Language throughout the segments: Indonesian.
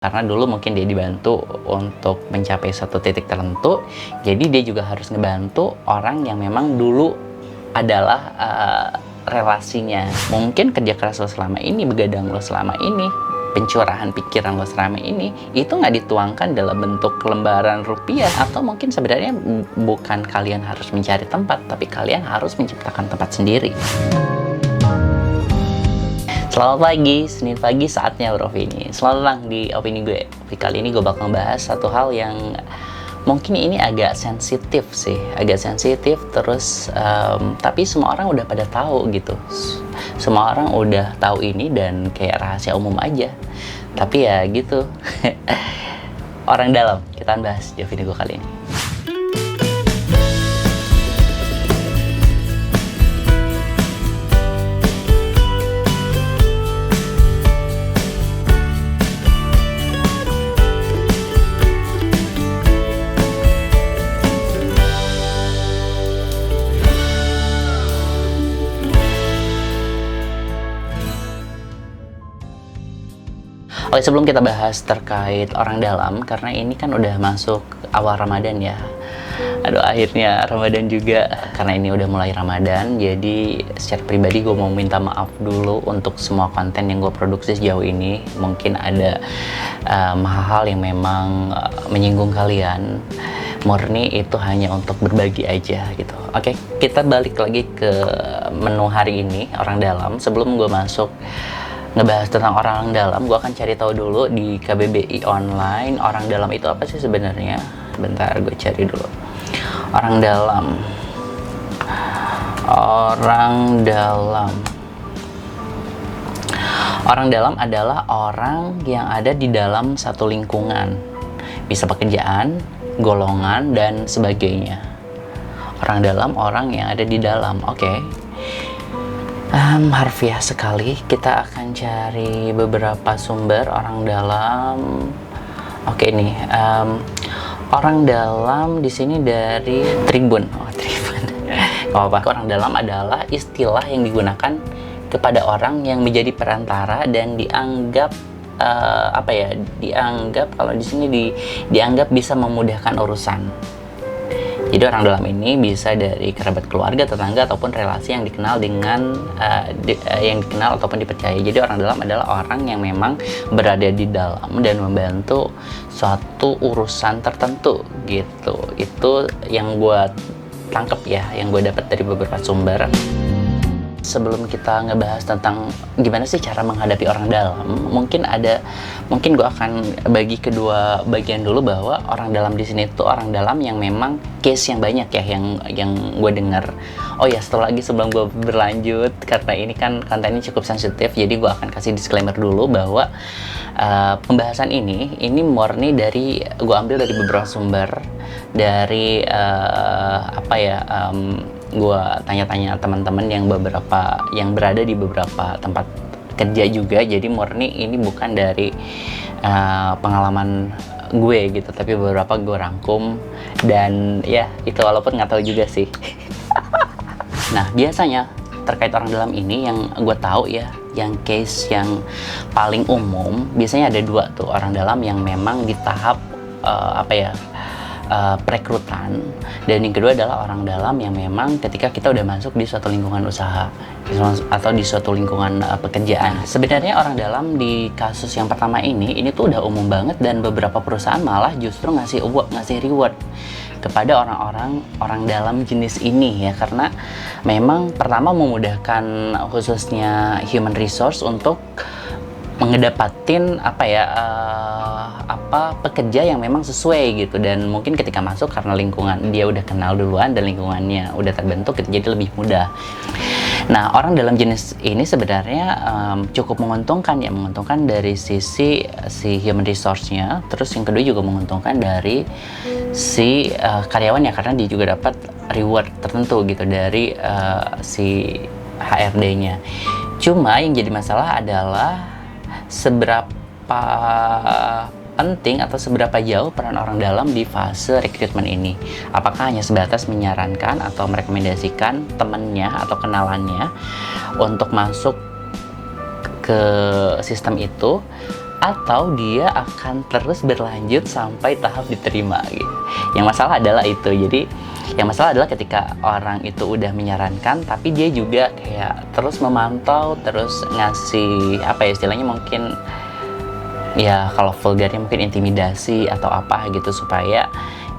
Karena dulu mungkin dia dibantu untuk mencapai satu titik tertentu, jadi dia juga harus ngebantu orang yang memang dulu adalah relasinya. Mungkin kerja keras lo selama ini, begadang lo selama ini, pencurahan pikiran lo selama ini, itu nggak dituangkan dalam bentuk lembaran rupiah. Atau mungkin sebenarnya bukan kalian harus mencari tempat, tapi kalian harus menciptakan tempat sendiri. Selamat pagi, Senin pagi saatnya beropini. Selamat datang di opini gue. Kali ini gue bakal ngebahas satu hal yang mungkin ini agak sensitif sih, terus tapi semua orang udah pada tahu gitu. Semua orang udah tahu ini dan kayak rahasia umum aja. Tapi ya gitu. Orang dalam, kita akan bahas di opini gue kali ini. Oke, sebelum kita bahas terkait orang dalam, karena ini kan udah masuk awal Ramadan ya. Aduh, akhirnya Ramadan juga. Karena ini udah mulai Ramadan, jadi secara pribadi gue mau minta maaf dulu untuk semua konten yang gue produksi sejauh ini. Mungkin ada hal-hal yang memang menyinggung kalian. Murni itu hanya untuk berbagi aja gitu. Oke, kita balik lagi ke menu hari ini, orang dalam. Sebelum gue masuk ngebahas tentang orang dalam, gue akan cari tahu dulu di KBBI online, orang dalam itu apa sih sebenarnya. Bentar, gue cari dulu. Orang dalam adalah orang yang ada di dalam satu lingkungan, bisa pekerjaan, golongan, dan sebagainya. Orang dalam, orang yang ada di dalam. Oke. Harfiah sekali. Kita akan cari beberapa sumber orang dalam. Oke, nih orang dalam di sini dari Tribun. Tribun. Orang dalam adalah istilah yang digunakan kepada orang yang menjadi perantara dan dianggap dianggap kalau di sini dianggap bisa memudahkan urusan. Jadi orang dalam ini bisa dari kerabat keluarga, tetangga, ataupun relasi yang dikenal ataupun dipercaya. Jadi orang dalam adalah orang yang memang berada di dalam dan membantu suatu urusan tertentu gitu. Itu yang gue tangkep ya, yang gue dapat dari beberapa sumber. Sebelum kita ngebahas tentang gimana sih cara menghadapi orang dalam, mungkin gue akan bagi kedua bagian dulu, bahwa orang dalam di sini tuh orang dalam yang memang case yang banyak ya, yang gue dengar. Oh ya, sebelum gue berlanjut, karena ini kan kontennya cukup sensitif, jadi gue akan kasih disclaimer dulu bahwa pembahasan ini murni dari gue ambil dari beberapa sumber, dari gue tanya-tanya teman-teman yang berada di beberapa tempat kerja juga. Jadi murni ini bukan dari pengalaman gue gitu, tapi beberapa gue rangkum, dan ya itu walaupun nggak tahu juga sih. Nah, biasanya terkait orang dalam ini yang gue tahu ya, yang case yang paling umum biasanya ada dua tuh orang dalam yang memang di tahap perekrutan, dan yang kedua adalah orang dalam yang memang ketika kita udah masuk di suatu lingkungan usaha atau di suatu lingkungan pekerjaan. Sebenarnya orang dalam di kasus yang pertama ini tuh udah umum banget, dan beberapa perusahaan malah justru ngasih reward kepada orang dalam jenis ini ya, karena memang pertama memudahkan khususnya human resource untuk mengedapatin pekerja yang memang sesuai gitu, dan mungkin ketika masuk karena lingkungan dia udah kenal duluan dan lingkungannya udah terbentuk gitu, jadi lebih mudah. Nah, orang dalam jenis ini sebenarnya cukup menguntungkan dari sisi human resource-nya, terus yang kedua juga menguntungkan dari si karyawannya, karena dia juga dapat reward tertentu gitu dari si HRD-nya. Cuma yang jadi masalah adalah seberapa penting atau seberapa jauh peran orang dalam di fase rekrutmen ini. Apakah hanya sebatas menyarankan atau merekomendasikan temannya atau kenalannya untuk masuk ke sistem itu, atau dia akan terus berlanjut sampai tahap diterima gitu. Yang masalah adalah itu. Jadi yang masalah adalah ketika orang itu udah menyarankan tapi dia juga kayak terus memantau, terus ngasih apa ya istilahnya, mungkin ya kalau vulgarnya mungkin intimidasi atau apa gitu supaya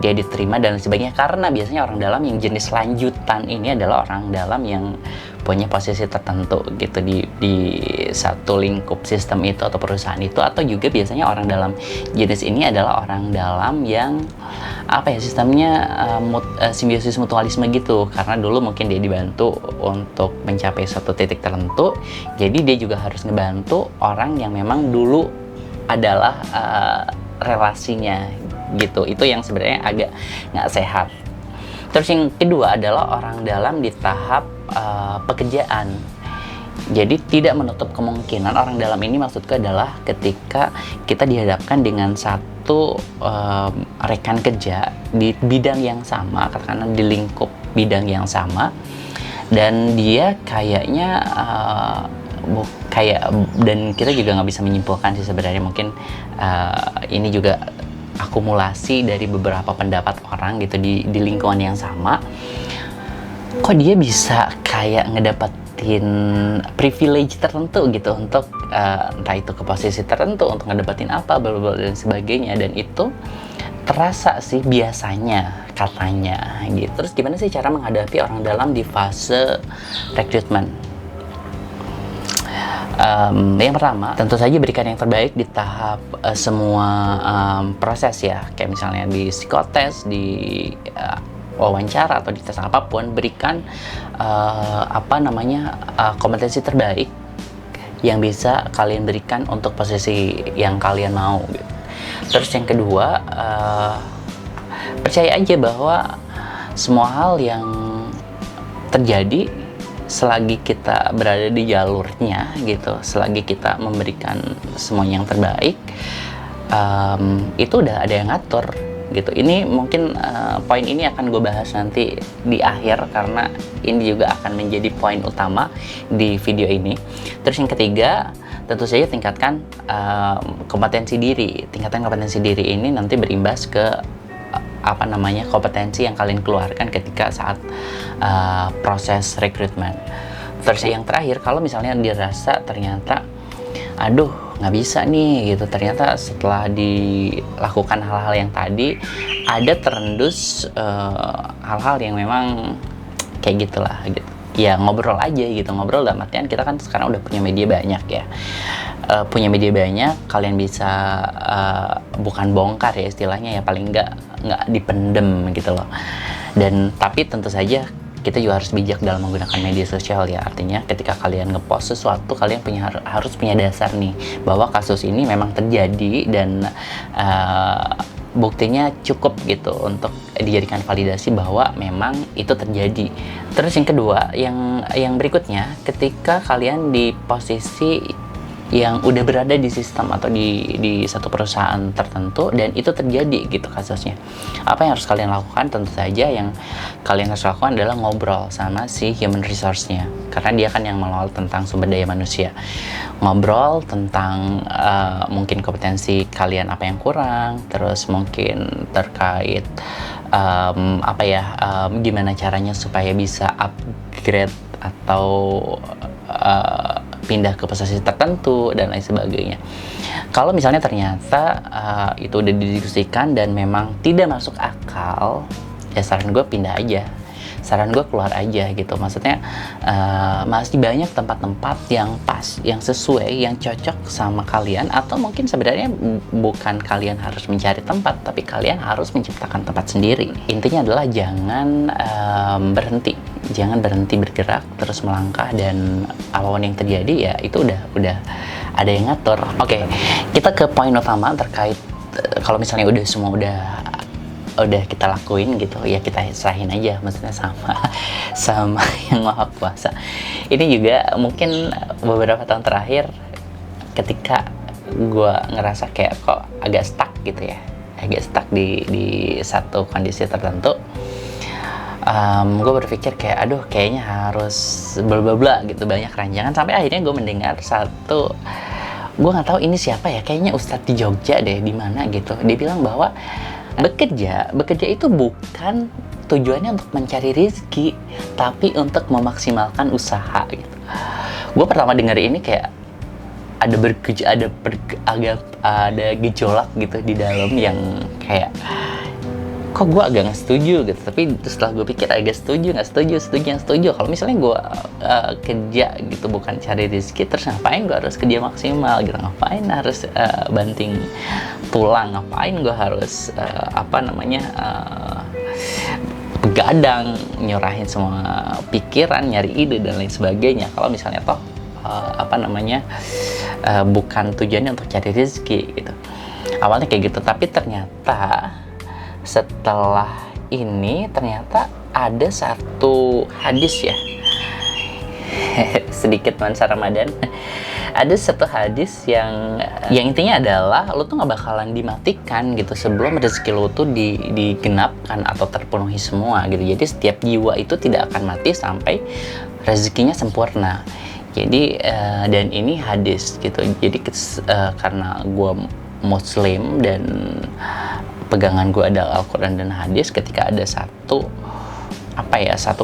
dia diterima dan sebagainya. Karena biasanya orang dalam yang jenis lanjutan ini adalah orang dalam yang punya posisi tertentu gitu di satu lingkup sistem itu atau perusahaan itu, atau juga biasanya orang dalam jenis ini adalah orang dalam yang apa ya sistemnya simbiosis mutualisme gitu, karena dulu mungkin dia dibantu untuk mencapai suatu titik tertentu, jadi dia juga harus ngebantu orang yang memang dulu adalah relasinya gitu. Itu yang sebenarnya agak nggak sehat. Terus yang kedua adalah orang dalam di tahap pekerjaan. Jadi tidak menutup kemungkinan orang dalam ini, maksudku adalah ketika kita dihadapkan dengan satu rekan kerja di bidang yang sama, katakanlah di lingkup bidang yang sama, dan dia kayaknya dan kita juga nggak bisa menyimpulkan sih sebenarnya, mungkin ini juga akumulasi dari beberapa pendapat orang gitu di lingkungan yang sama. Kok dia bisa kayak ngedapetin privilege tertentu gitu untuk entah itu ke posisi tertentu untuk ngedapetin apa dan sebagainya, dan itu terasa sih biasanya katanya gitu. Terus gimana sih cara menghadapi orang dalam di fase rekrutmen? Yang pertama, tentu saja berikan yang terbaik di tahap semua proses ya, kayak misalnya di psikotes, di wawancara atau di tes apapun, berikan kompetensi terbaik yang bisa kalian berikan untuk posisi yang kalian mau gitu. Terus yang kedua, percaya aja bahwa semua hal yang terjadi selagi kita berada di jalurnya gitu, selagi kita memberikan semuanya yang terbaik, itu udah ada yang ngatur gitu. Ini mungkin poin ini akan gue bahas nanti di akhir karena ini juga akan menjadi poin utama di video ini. Terus yang ketiga, tentu saja tingkatkan kompetensi diri. Tingkatkan kompetensi diri ini nanti berimbas ke kompetensi yang kalian keluarkan ketika saat proses rekrutmen. Terus yang terakhir, kalau misalnya dirasa ternyata aduh nggak bisa nih gitu, ternyata setelah dilakukan hal-hal yang tadi ada terendus hal-hal yang memang kayak gitulah gitu, ya ngobrol aja gitu. Ngobrol dalam artian kita kan sekarang udah punya media banyak ya, kalian bisa bukan bongkar ya istilahnya ya, paling nggak dipendem gitu loh. Dan tapi tentu saja kita juga harus bijak dalam menggunakan media sosial ya, artinya ketika kalian ngepost sesuatu, kalian harus punya dasar nih bahwa kasus ini memang terjadi dan buktinya cukup gitu untuk dijadikan validasi bahwa memang itu terjadi. Terus yang kedua, yang berikutnya, ketika kalian di posisi yang udah berada di sistem atau di satu perusahaan tertentu dan itu terjadi gitu kasusnya, apa yang harus kalian lakukan? Tentu saja yang kalian harus lakukan adalah ngobrol sama si human resource-nya, karena dia kan yang mengelola tentang sumber daya manusia. Ngobrol tentang mungkin kompetensi kalian apa yang kurang, terus mungkin terkait gimana caranya supaya bisa upgrade atau pindah ke posisi tertentu dan lain sebagainya. Kalau misalnya ternyata itu udah didiskusikan dan memang tidak masuk akal, ya saran gue pindah aja, saran gue keluar aja gitu. Maksudnya masih banyak tempat-tempat yang pas, yang sesuai, yang cocok sama kalian, atau mungkin sebenarnya bukan kalian harus mencari tempat, tapi kalian harus menciptakan tempat sendiri. Intinya adalah jangan berhenti bergerak, terus melangkah, dan apapun yang terjadi ya itu udah ada yang ngatur. Oke, kita ke poin utama terkait kalau misalnya semua udah kita lakuin gitu ya, kita serahin aja, maksudnya sama yang Maha Kuasa. Ini juga mungkin beberapa tahun terakhir ketika gue ngerasa kayak kok agak stuck gitu ya, agak stuck di satu kondisi tertentu, gue berpikir kayak aduh kayaknya harus bla bla bla gitu, banyak ranjangan, sampai akhirnya gue mendengar satu gue nggak tahu ini siapa ya, kayaknya Ustadz di Jogja deh, di mana gitu. Dia bilang bahwa bekerja itu bukan tujuannya untuk mencari rezeki, tapi untuk memaksimalkan usaha gitu. Gue pertama dengar ini kayak ada gejolak gitu di dalam, yang kayak kok gue agak nggak setuju gitu. Tapi setelah gue pikir agak setuju kalau misalnya gue kerja gitu bukan cari rezeki, terus ngapain gue harus kerja maksimal gitu, ngapain harus banting tulang, ngapain gue harus begadang, nyerahin semua pikiran, nyari ide dan lain sebagainya, kalau misalnya toh bukan tujuannya untuk cari rezeki gitu. Awalnya kayak gitu, tapi ternyata setelah ini ternyata ada satu hadis ya, sedikit nuansa Ramadan. Ada satu hadis yang intinya adalah lo tuh nggak bakalan dimatikan gitu sebelum rezeki lo tuh digenapkan atau terpenuhi semua gitu. Jadi setiap jiwa itu tidak akan mati sampai rezekinya sempurna. Jadi dan ini hadis gitu. Jadi karena gue Muslim dan pegangan gue adalah Al-Quran dan hadis, ketika ada satu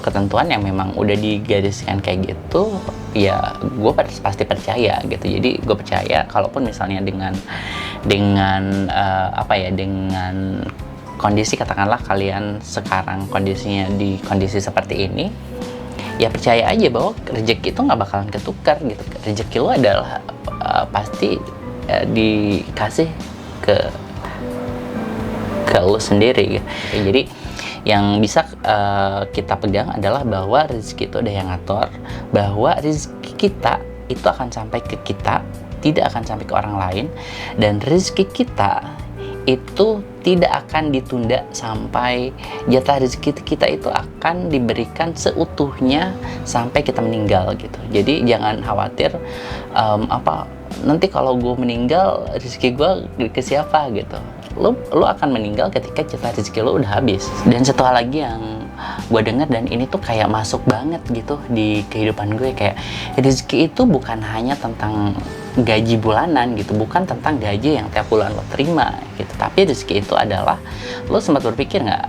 ketentuan yang memang udah digariskan kayak gitu, ya gue pasti percaya gitu. Jadi gue percaya kalaupun misalnya dengan kondisi, katakanlah kalian sekarang kondisinya di kondisi seperti ini, ya percaya aja bahwa rezeki itu nggak bakalan ketukar gitu. Rezeki lo adalah pasti dikasih ke lo sendiri gitu. Jadi yang bisa kita pegang adalah bahwa rezeki itu ada yang ngatur, bahwa rezeki kita itu akan sampai ke kita, tidak akan sampai ke orang lain, dan rezeki kita itu tidak akan ditunda sampai jatah rezeki kita itu akan diberikan seutuhnya sampai kita meninggal gitu. Jadi jangan khawatir nanti kalau gue meninggal rezeki gue ke siapa gitu. Lo akan meninggal ketika jatah rezeki lo udah habis. Dan satu hal lagi yang gue dengar, dan ini tuh kayak masuk banget gitu di kehidupan gue, kayak rezeki itu bukan hanya tentang gaji bulanan gitu, bukan tentang gaji yang tiap bulan lo terima gitu, tapi rezeki itu adalah, lo sempat berpikir nggak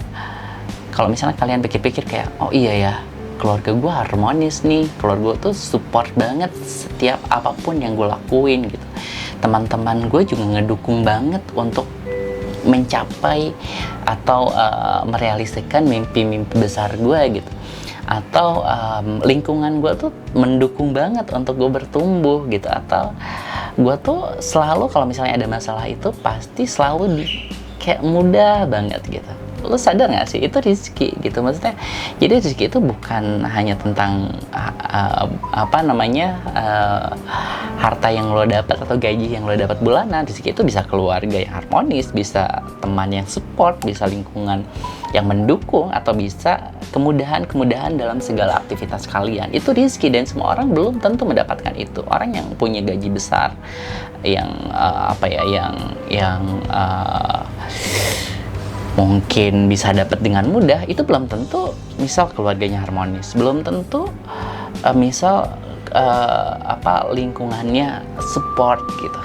kalau misalnya kalian pikir-pikir kayak, oh iya ya, keluarga gue harmonis nih, keluarga gue tuh support banget setiap apapun yang gue lakuin gitu, teman-teman gue juga ngedukung banget untuk mencapai atau merealisasikan mimpi-mimpi besar gue gitu, atau lingkungan gue tuh mendukung banget untuk gue bertumbuh gitu, atau gue tuh selalu kalau misalnya ada masalah itu pasti selalu kayak mudah banget gitu. Lo sadar nggak sih itu rezeki gitu, maksudnya jadi rezeki itu bukan hanya tentang harta yang lo dapat atau gaji yang lo dapat bulanan. Rezeki itu bisa keluarga yang harmonis, bisa teman yang support, bisa lingkungan yang mendukung, atau bisa kemudahan dalam segala aktivitas kalian. Itu rezeki, dan semua orang belum tentu mendapatkan itu. Orang yang punya gaji besar, yang mungkin bisa dapat dengan mudah, itu belum tentu misal keluarganya harmonis, belum tentu lingkungannya support gitu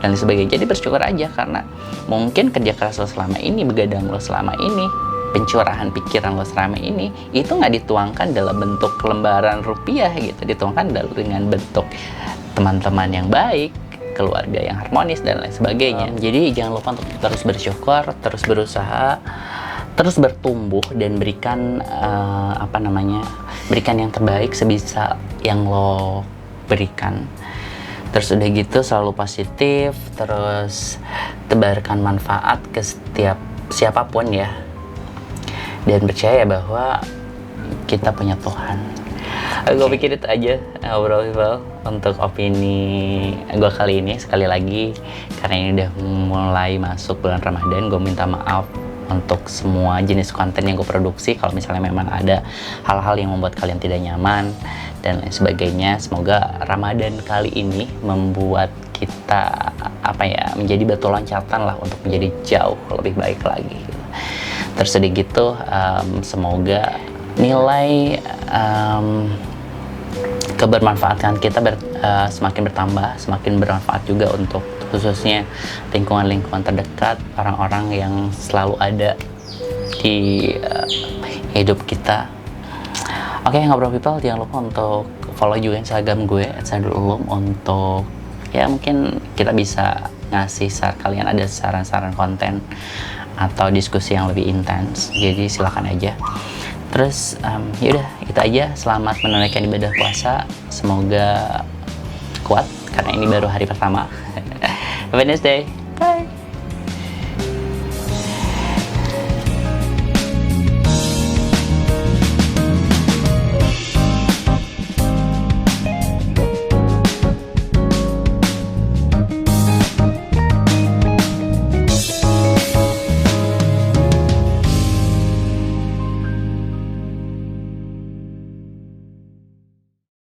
dan sebagainya. Jadi bersyukur aja, karena mungkin kerja keras lo selama ini, begadang lo selama ini, pencurahan pikiran lo selama ini itu nggak dituangkan dalam bentuk lembaran rupiah gitu, dituangkan dengan bentuk teman-teman yang baik, keluarga yang harmonis dan lain sebagainya. Jadi jangan lupa untuk terus bersyukur, terus berusaha, terus bertumbuh, dan berikan berikan yang terbaik sebisa yang lo berikan. Terus udah gitu selalu positif, terus tebarkan manfaat ke setiap siapapun ya, dan percaya bahwa kita punya Tuhan. Gue pikir itu aja ngobrol untuk opini gue kali ini. Sekali lagi, karena ini udah mulai masuk bulan Ramadan, gue minta maaf untuk semua jenis konten yang gue produksi kalau misalnya memang ada hal-hal yang membuat kalian tidak nyaman dan lain sebagainya. Semoga Ramadan kali ini membuat kita menjadi batu loncatan lah untuk menjadi jauh lebih baik lagi. Terus sedikit gitu, semoga nilai kebermanfaatan kita semakin bertambah, semakin bermanfaat juga untuk khususnya lingkungan-lingkungan terdekat, orang-orang yang selalu ada di hidup kita. Oke, ngobrol people, jangan lupa untuk follow juga Instagram gue @sadululum untuk ya mungkin kita bisa ngasih kalian ada saran-saran konten atau diskusi yang lebih intens. Jadi silakan aja. Terus yaudah itu aja. Selamat menunaikan ibadah puasa. Semoga kuat karena ini baru hari pertama. Have a nice day. Bye.